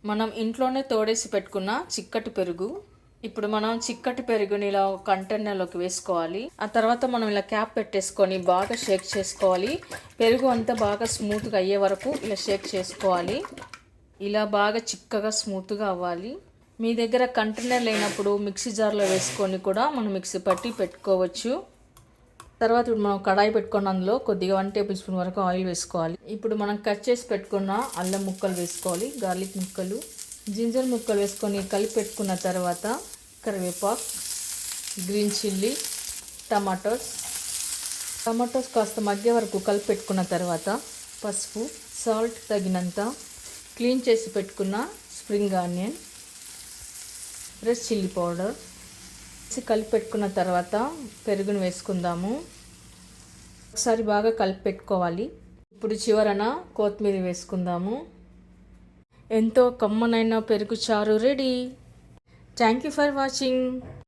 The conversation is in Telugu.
మనం ఇంట్లోనే తోడేసి పెట్టుకున్న చిక్కటి పెరుగు. ఇప్పుడు మనం చిక్కటి పెరుగుని ఇలా కంటైనర్లోకి వేసుకోవాలి. ఆ తర్వాత మనం ఇలా క్యాప్ పెట్టేసుకొని బాగా షేక్ చేసుకోవాలి. పెరుగు అంతా బాగా స్మూత్గా అయ్యే వరకు ఇలా షేక్ చేసుకోవాలి. ఇలా బాగా చిక్కగా స్మూత్గా అవ్వాలి. మీ దగ్గర కంటైనర్ లేనప్పుడు మిక్సీ జార్లో వేసుకొని కూడా మనం మిక్సీ పట్టి పెట్టుకోవచ్చు. తర్వాత ఇప్పుడు మనం కడాయి పెట్టుకున్న అందులో కొద్దిగా 1 టేబుల్ స్పూన్ వరకు ఆయిల్ వేసుకోవాలి. ఇప్పుడు మనం కట్ చేసి పెట్టుకున్న అల్లం ముక్కలు వేసుకోవాలి, గార్లిక్ ముక్కలు, జింజర్ ముక్కలు వేసుకొని కలిపి పెట్టుకున్న తర్వాత కరివేపాకు, గ్రీన్ చిల్లీ, టమాటోస్ కాస్త మగ్గే వరకు కలిపి పెట్టుకున్న తర్వాత పసుపు, సాల్ట్ తగినంత, క్లీన్ చేసి పెట్టుకున్న spring onion, red chilli powder కలిపి పెట్టుకున్న తర్వాత పెరుగును వేసుకుందాము. ఒకసారి బాగా కలిపి పెట్టుకోవాలి. ఇప్పుడు చివరన కొత్తిమీర వేసుకుందాము. ఎంతో కమ్మనైన పెరుగు చారు ready. Thank you for watching.